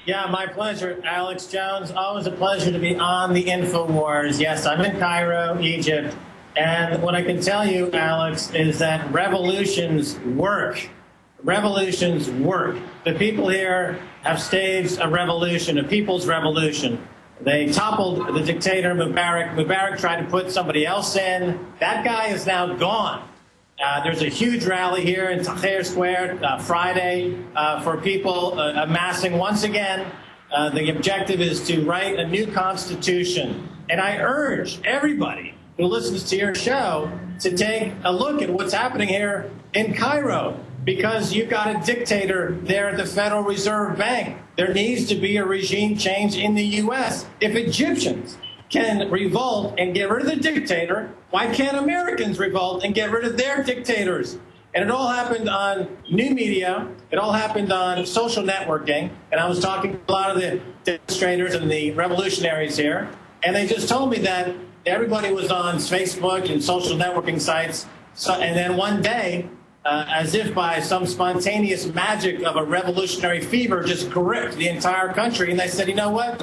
Yeah, my pleasure, Alex Jones. Always a pleasure to be on the InfoWars. Yes, I'm in Cairo, Egypt. And what I can tell you, Alex, is that revolutions work. Revolutions work. The people here have staged a revolution, a people's revolution. They toppled the dictator Mubarak. Mubarak tried to put somebody else in. That guy is now gone. There's a huge rally here in Tahrir Square Friday for people amassing once again. The objective is to write a new constitution. And I urge everybody who listens to your show to take a look at what's happening here in Cairo, because you've got a dictator there at the Federal Reserve Bank. There needs to be a regime change in the U.S. If Egyptians can revolt and get rid of the dictator, why can't Americans revolt and get rid of their dictators? And it all happened on new media. It all happened on social networking. And I was talking to a lot of the demonstrators and the revolutionaries here, and they just told me that everybody was on Facebook and social networking sites. And then one day, as if by some spontaneous magic of a revolutionary fever, just gripped the entire country. And they said, you know what?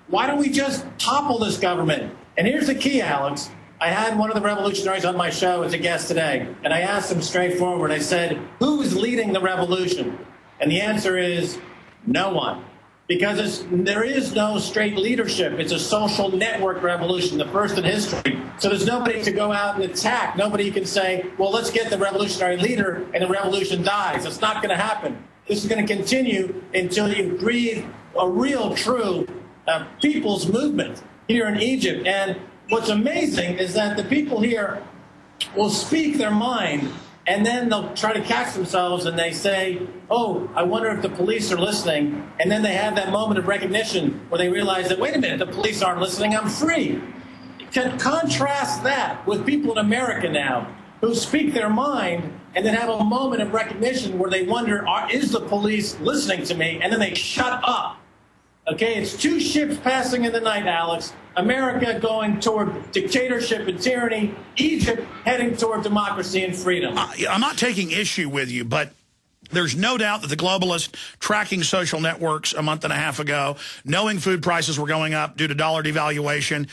Why don't we just topple this government? And here's the key, Alex. I had one of the revolutionaries on my show as a guest today, and I asked him straightforward. I said, who is leading the revolution? And the answer is no one. Because there is no straight leadership. It's a social network revolution, the first in history. So there's nobody to go out and attack. Nobody can say, well, let's get the revolutionary leader and the revolution dies. It's not going to happen. This is going to continue until you breathe a real, true people's movement here in Egypt. And what's amazing is that the people here will speak their mind, and then they'll try to catch themselves and they say, oh, I wonder if the police are listening. And then they have that moment of recognition where they realize that, wait a minute, the police aren't listening, I'm free. Contrast that with people in America now who speak their mind and then have a moment of recognition where they wonder, is the police listening to me? And then they shut up. Okay, it's two ships passing in the night, Alex. America going toward dictatorship and tyranny. Egypt heading toward democracy and freedom. I'm not taking issue with you, but there's no doubt that the globalists tracking social networks a month and a half ago, knowing food prices were going up due to dollar devaluation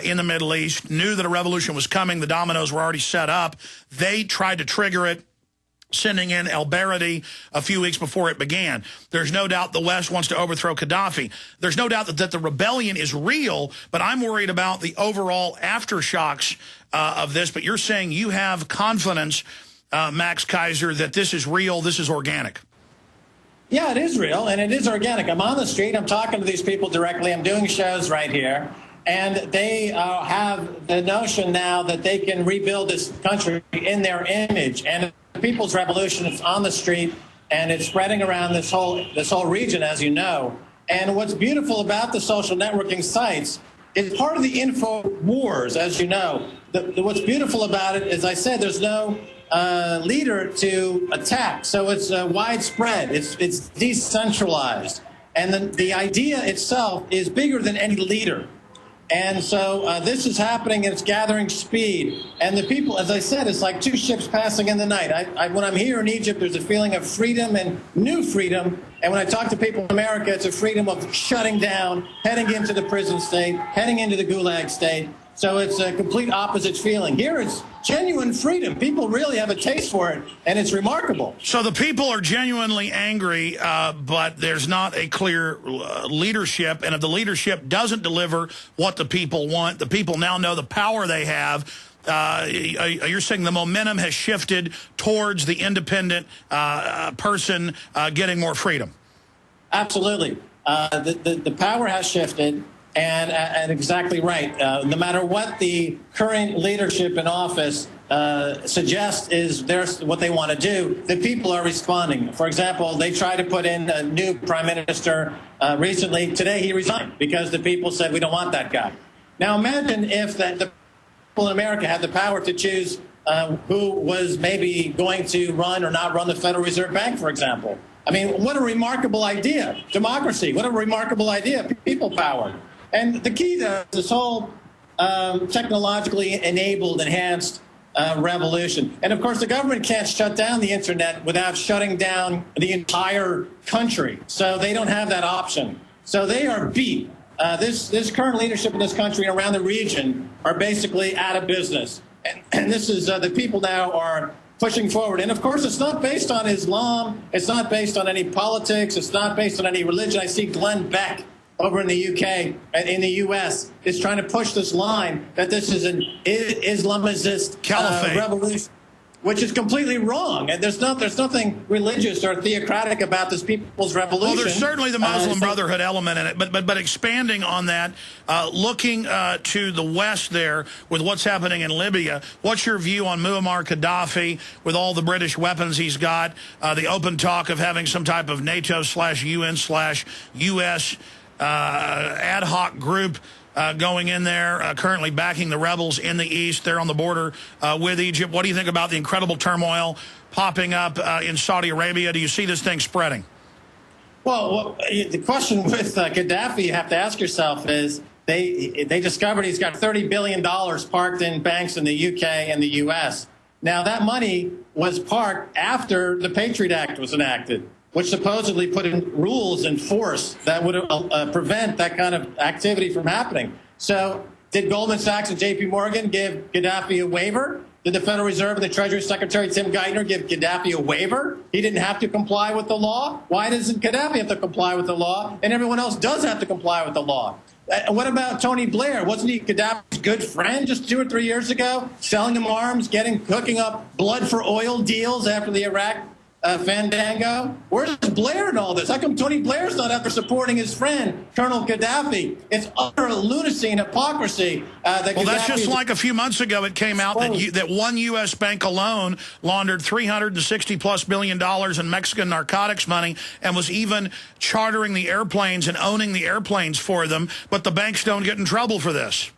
in the Middle East, knew that a revolution was coming. The dominoes were already set up. They tried to trigger it, sending in El-Baradi a few weeks before it began. There's no doubt the West wants to overthrow Gaddafi. There's no doubt that the rebellion is real, but I'm worried about the overall aftershocks of this. But you're saying you have confidence, Max Keiser, that this is real, this is organic. Yeah, it is real, and it is organic. I'm on the street. I'm talking to these people directly. I'm doing shows right here. And they have the notion now that they can rebuild this country in their image. And the People's Revolution is on the street, and it's spreading around this whole region, as you know. And what's beautiful about the social networking sites is part of the info wars, as you know. What's beautiful about it, as I said, there's no leader to attack. So it's widespread. It's decentralized. And the idea itself is bigger than any leader. And so this is happening, and it's gathering speed. And the people, as I said, it's like two ships passing in the night. When I'm here in Egypt, there's a feeling of freedom and new freedom. And when I talk to people in America, it's a freedom of shutting down, heading into the prison state, heading into the gulag state. So it's a complete opposite feeling. Here it's genuine freedom. People really have a taste for it, and it's remarkable. So the people are genuinely angry, but there's not a clear leadership. And if the leadership doesn't deliver what the people want, the people now know the power they have. You're saying the momentum has shifted towards the independent person getting more freedom. Absolutely. The power has shifted. And exactly right. No matter what the current leadership in office suggests is what they want to do, the people are responding. For example, they tried to put in a new prime minister recently. Today he resigned because the people said, we don't want that guy. Now imagine if the people in America had the power to choose who was maybe going to run or not run the Federal Reserve Bank, for example. I mean, what a remarkable idea. Democracy, what a remarkable idea. People power. And the key to this whole technologically enabled, enhanced revolution. And of course, the government can't shut down the internet without shutting down the entire country. So they don't have that option. So they are beat. This current leadership in this country and around the region are basically out of business. And this is the people now are pushing forward. And of course, it's not based on Islam. It's not based on any politics. It's not based on any religion. I see Glenn Beck over in the UK and in the US is trying to push this line that this is an Islamist revolution, which is completely wrong. And there's nothing religious or theocratic about this people's revolution. Well, there's certainly the Muslim Brotherhood element in it, but expanding on that, looking to the West there with what's happening in Libya, what's your view on Muammar Gaddafi with all the British weapons he's got, the open talk of having some type of NATO/UN/US ad hoc group going in there, currently backing the rebels in the east. They're on the border with Egypt. What do you think about the incredible turmoil popping up in Saudi Arabia? Do you see this thing spreading? Well, the question with Gaddafi you have to ask yourself is they discovered he's got $30 billion parked in banks in the UK and the US. Now, that money was parked after the Patriot Act was enacted, which supposedly put in rules in force that would prevent that kind of activity from happening. So did Goldman Sachs and J.P. Morgan give Gaddafi a waiver? Did the Federal Reserve and the Treasury Secretary Tim Geithner give Gaddafi a waiver? He didn't have to comply with the law. Why doesn't Gaddafi have to comply with the law? And everyone else does have to comply with the law. What about Tony Blair? Wasn't he Gaddafi's good friend just 2 or 3 years ago, selling him arms, hooking up blood for oil deals after the Iraq Fandango? Where's Blair in all this? How come Tony Blair's not out there supporting his friend, Colonel Gaddafi? It's utter lunacy and hypocrisy. Well, that's just like a few months ago it came out that one U.S. bank alone laundered $360+ billion in Mexican narcotics money and was even chartering the airplanes and owning the airplanes for them, but the banks don't get in trouble for this.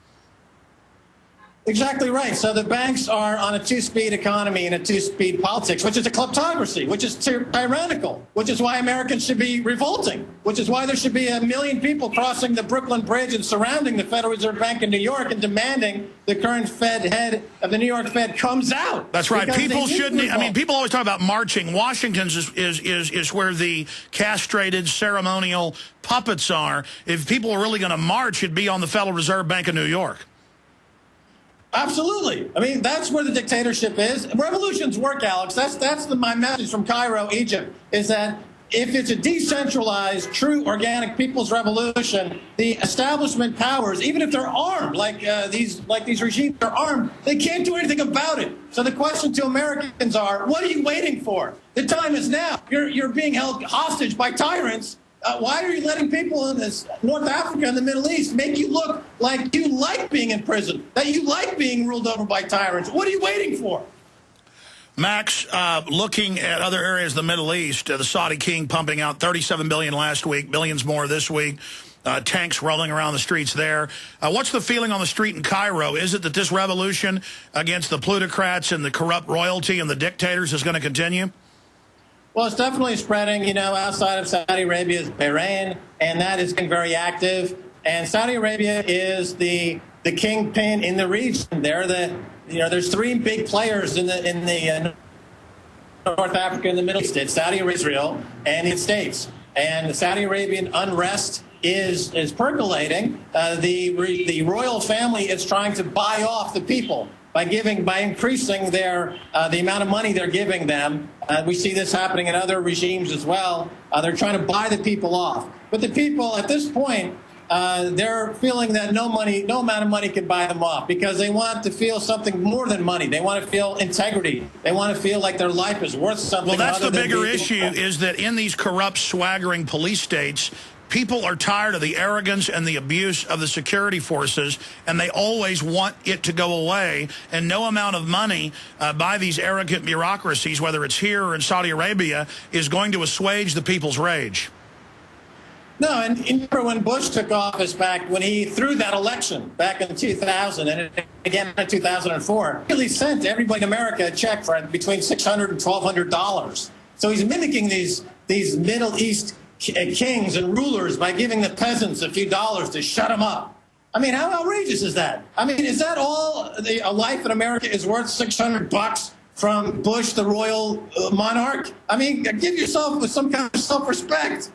Exactly right. So the banks are on a two-speed economy and a two-speed politics, which is a kleptocracy, which is tyrannical, which is why Americans should be revolting, which is why there should be 1 million people crossing the Brooklyn Bridge and surrounding the Federal Reserve Bank in New York and demanding the current head of the New York Fed comes out. That's right. People shouldn't. I mean, people always talk about marching. Washington's is where the castrated ceremonial puppets are. If people are really going to march, it'd be on the Federal Reserve Bank of New York. Absolutely. I mean, that's where the dictatorship is. Revolutions work, Alex. That's my message from Cairo, Egypt, is that if it's a decentralized, true, organic people's revolution, the establishment powers, even if they're armed, like these regimes are armed, they can't do anything about it. So the question to Americans are, what are you waiting for? The time is now. You're being held hostage by tyrants. Why are you letting people in this North Africa and the Middle East make you look like you like being in prison, that you like being ruled over by tyrants? What are you waiting for? Max, looking at other areas of the Middle East, the Saudi king pumping out $37 billion last week, billions more this week, tanks rolling around the streets there. What's the feeling on the street in Cairo? Is it that this revolution against the plutocrats and the corrupt royalty and the dictators is going to continue? Well, it's definitely spreading. You know, outside of Saudi Arabia is Bahrain, and that has been very active. And Saudi Arabia is the kingpin in the region. There's 3 big players in the North Africa and the Middle East. It's Saudi Arabia, Israel, and the United States. And the Saudi Arabian unrest is percolating. The royal family is trying to buy off the people by increasing the amount of money they're giving them. We see this happening in other regimes as well. They're trying to buy the people off. But the people at this point, they're feeling that no amount of money can buy them off, because they want to feel something more than money. They want to feel integrity. They want to feel like their life is worth something. Well, that's the bigger issue, is that in these corrupt, swaggering police states, people are tired of the arrogance and the abuse of the security forces, and they always want it to go away. And no amount of money by these arrogant bureaucracies, whether it's here or in Saudi Arabia, is going to assuage the people's rage. No, and remember when Bush took office when he threw that election back in 2000 and again in 2004, he really sent everybody in America a check for between $600 and $1,200. So he's mimicking these Middle East kings and rulers by giving the peasants a few dollars to shut them up. I mean, how outrageous is that? I mean, is that all a life in America is worth $600 from Bush, the royal monarch? I mean, give yourself some kind of self-respect.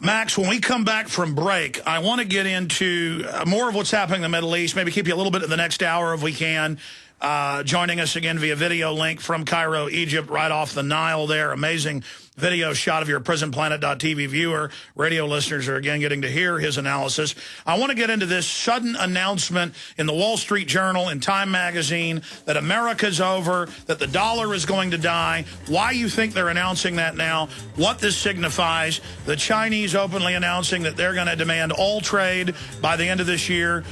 Max, when we come back from break, I want to get into more of what's happening in the Middle East, maybe keep you a little bit in the next hour if we can. Joining us again via video link from Cairo, Egypt, right off the Nile there. Amazing video shot of your prisonplanet.tv viewer. Radio listeners are again getting to hear his analysis. I want to get into this sudden announcement in the Wall Street Journal and Time Magazine that America's over, that the dollar is going to die, why you think they're announcing that now, what this signifies, the Chinese openly announcing that they're going to demand all trade by the end of this year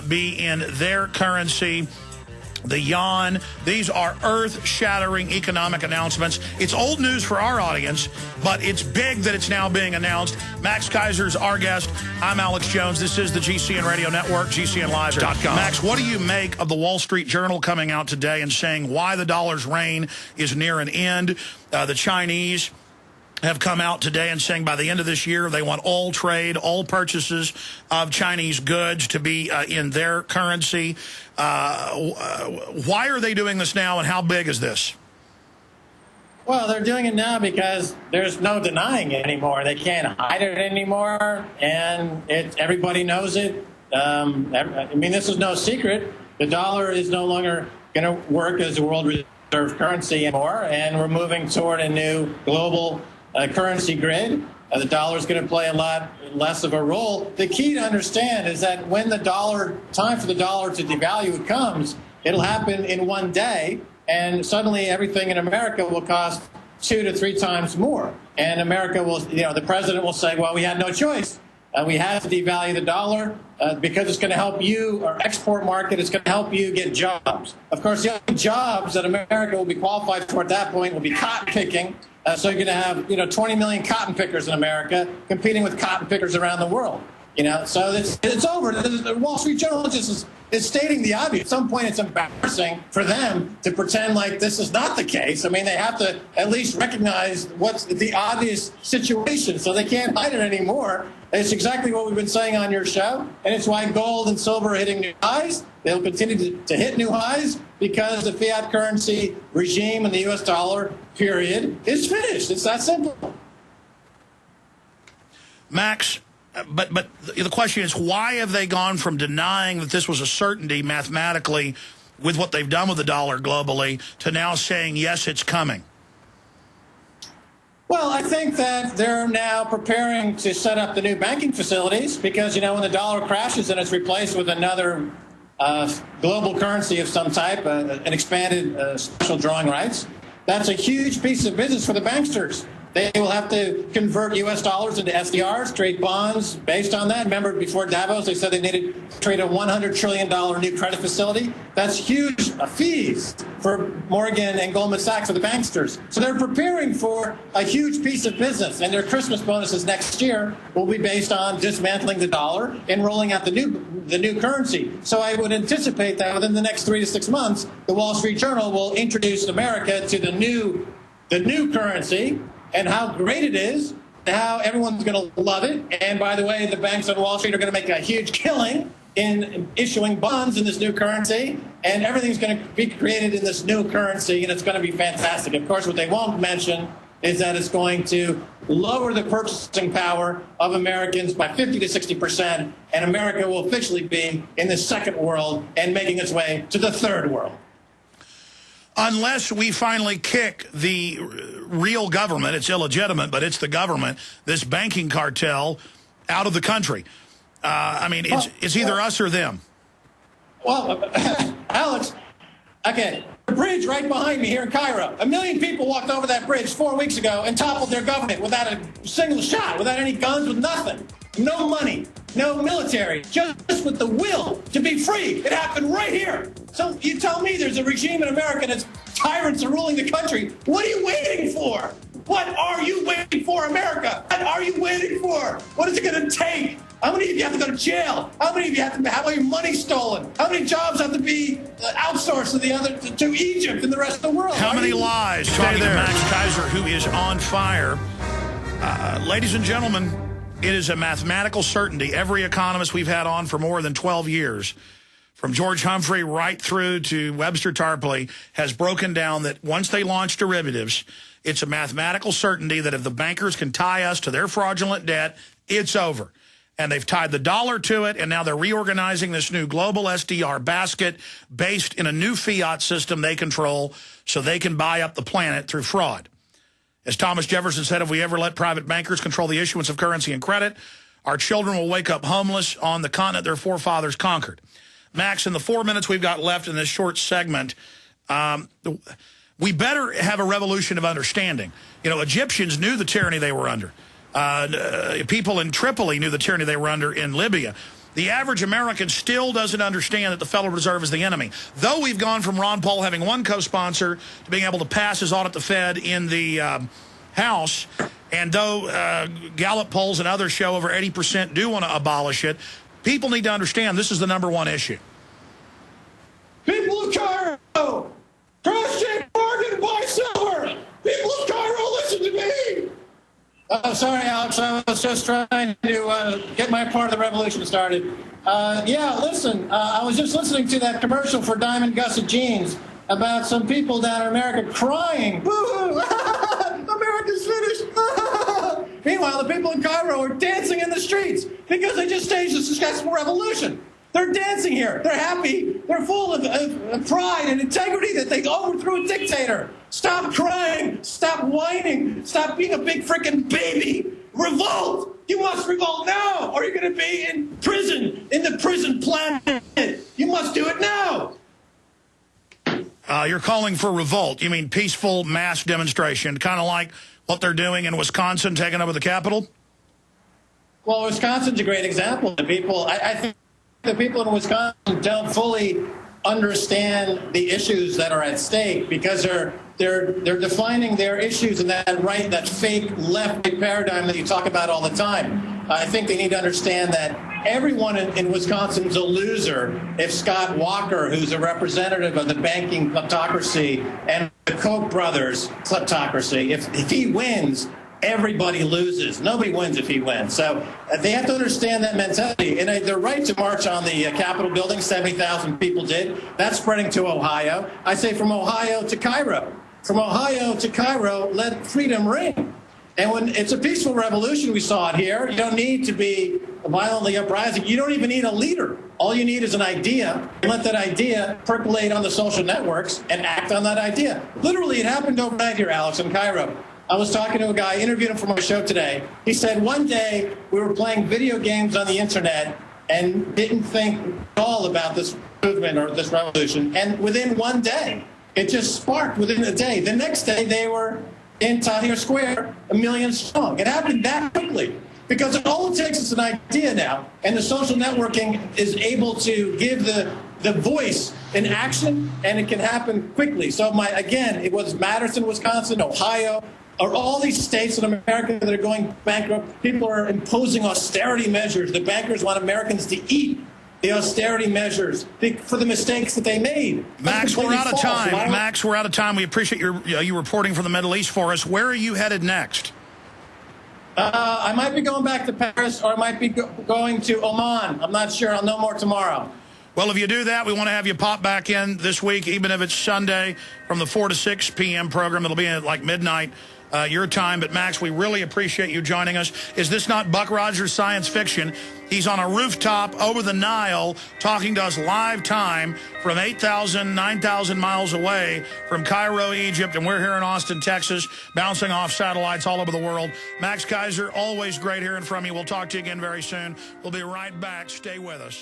be in their currency. The yuan. These are earth-shattering economic announcements. It's old news for our audience, but it's big that it's now being announced. Max Keiser's our guest. I'm Alex Jones. This is the GCN Radio Network, GCNlive.com. Max, what do you make of the Wall Street Journal coming out today and saying why the dollar's reign is near an end? The Chinese have come out today and saying by the end of this year they want all trade, all purchases of Chinese goods to be in their currency. Why are they doing this now, and how big is this? Well, they're doing it now because there's no denying it anymore. They can't hide it anymore, and everybody knows it. I mean, this is no secret. The dollar is no longer going to work as a world reserve currency anymore, and we're moving toward a new global currency grid. The dollar is going to play a lot less of a role. The key to understand is that when the time for the dollar to devalue comes, it'll happen in one day, and suddenly everything in America will cost 2 to 3 times more. And America will, the president will say, well, we had no choice. We had to devalue the dollar because it's going to help you, our export market, it's going to help you get jobs. Of course, the only jobs that America will be qualified for at that point will be cotton picking. So you're going to have, 20 million cotton pickers in America competing with cotton pickers around the world. So it's over. The Wall Street Journal is stating the obvious. At some point, it's embarrassing for them to pretend like this is not the case. I mean, they have to at least recognize what's the obvious situation, so they can't hide it anymore. It's exactly what we've been saying on your show, and it's why gold and silver are hitting new highs. They'll continue to hit new highs because the fiat currency regime and the U.S. dollar, period, is finished. It's that simple. Max, but the question is, why have they gone from denying that this was a certainty mathematically with what they've done with the dollar globally to now saying, yes, it's coming? Well, I think that they're now preparing to set up the new banking facilities because, when the dollar crashes and it's replaced with another global currency of some type, an expanded special drawing rights, that's a huge piece of business for the banksters. They will have to convert U.S. dollars into SDRs, trade bonds based on that. Remember, before Davos, they said they needed to trade a $100 trillion new credit facility. That's huge fees for Morgan and Goldman Sachs or the banksters. So they're preparing for a huge piece of business, and their Christmas bonuses next year will be based on dismantling the dollar and rolling out the new currency. So I would anticipate that within the next 3 to 6 months, the Wall Street Journal will introduce America to the new currency, and how great it is, and how everyone's going to love it. And by the way, the banks on Wall Street are going to make a huge killing in issuing bonds in this new currency, and everything's going to be created in this new currency, and it's going to be fantastic. Of course, what they won't mention is that it's going to lower the purchasing power of Americans by 50 to 60%, and America will officially be in the second world and making its way to the third world. Unless we finally kick the real government, it's illegitimate, but it's the government, this banking cartel, out of the country. It's either us or them. Well, Alex, okay, the bridge right behind me here in Cairo. 1 million people walked over that bridge 4 weeks ago and toppled their government without a single shot, without any guns, with nothing. No money, no military, just with the will to be free. It happened right here. So you tell me there's a regime in America that's tyrants are ruling the country. What are you waiting for? What are you waiting for, America? What are you waiting for? What is it going to take? How many of you have to go to jail? How many of you have to have all your money stolen? How many jobs have to be outsourced to Egypt and the rest of the world? How many lies? Talking to Max Keiser, who is on fire. Ladies and gentlemen, It is a mathematical certainty. Every economist we've had on for more than 12 years, from George Humphrey right through to Webster Tarpley, has broken down that once they launch derivatives, it's a mathematical certainty that if the bankers can tie us to their fraudulent debt, it's over. And they've tied the dollar to it, and now they're reorganizing this new global SDR basket based in a new fiat system they control so they can buy up the planet through fraud. As Thomas Jefferson said, if we ever let private bankers control the issuance of currency and credit, our children will wake up homeless on the continent their forefathers conquered. Max, in the 4 minutes we've got left in this short segment, we better have a revolution of understanding. You know, Egyptians knew the tyranny they were under. People in Tripoli knew the tyranny they were under in Libya. The average American still doesn't understand that the Federal Reserve is the enemy. Though we've gone from Ron Paul having one co-sponsor to being able to pass his audit the Fed in the House, and though Gallup polls and others show over 80% do want to abolish it, people need to understand this is the #1 issue. People of Cairo, crash J. Morgan, buy silver. People of Cairo, listen to me. Oh, sorry, Alex. I was just trying to get my part of the revolution started. Yeah, listen, I was just listening to that commercial for Diamond Gusset Jeans about some people down in America crying. Boo-hoo! America's finished! Meanwhile, the people in Cairo are dancing in the streets because they just staged a successful revolution. They're dancing here. They're happy. They're full of pride and integrity that they overthrew a dictator. Stop crying. Stop whining. Stop being a big freaking baby. Revolt. You must revolt now, or you're going to be in prison, in the prison planet. You must do it now. You're calling for revolt. You mean peaceful mass demonstration, kind of like what they're doing in Wisconsin, taking over the Capitol? Well, Wisconsin's a great example. The people, I think the people in Wisconsin don't fully understand the issues that are at stake because they're defining their issues in that fake left paradigm that you talk about all the time. I think they need to understand that everyone in Wisconsin is a loser if Scott Walker, who's a representative of the banking kleptocracy and the Koch brothers kleptocracy, if he wins, everybody loses. Nobody wins if he wins. So they have to understand that mentality. And they're right to march on the Capitol building. 70,000 people did. That's spreading to Ohio. I say from Ohio to Cairo. From Ohio to Cairo, let freedom ring. And when it's a peaceful revolution, we saw it here. You don't need to be violently uprising. You don't even need a leader. All you need is an idea. And let that idea percolate on the social networks and act on that idea. Literally, it happened overnight here, Alex, in Cairo. I was talking to a guy, interviewed him for my show today. He said one day we were playing video games on the internet and didn't think at all about this movement or this revolution. And within one day, it just sparked within a day. The next day, they were in Tahrir Square, 1 million strong. It happened that quickly because all it takes is an idea now, and the social networking is able to give the voice in action, and it can happen quickly. So again, it was Madison, Wisconsin, Ohio, or all these states in America that are going bankrupt. People are imposing austerity measures. The bankers want Americans to eat the austerity measures for the mistakes that they made. Max, we're out of time. Max, we're out of time. We appreciate you reporting from the Middle East for us. Where are you headed next? I might be going back to Paris, or I might be going to Oman. I'm not sure. I'll know more tomorrow. Well, if you do that, we want to have you pop back in this week, even if it's Sunday, from the 4 to 6 p.m. program. It'll be at like midnight your time. But, Max, we really appreciate you joining us. Is this not Buck Rogers science fiction? He's on a rooftop over the Nile talking to us live time from 8,000, 9,000 miles away from Cairo, Egypt, and we're here in Austin, Texas, bouncing off satellites all over the world. Max Keiser, always great hearing from you. We'll talk to you again very soon. We'll be right back. Stay with us.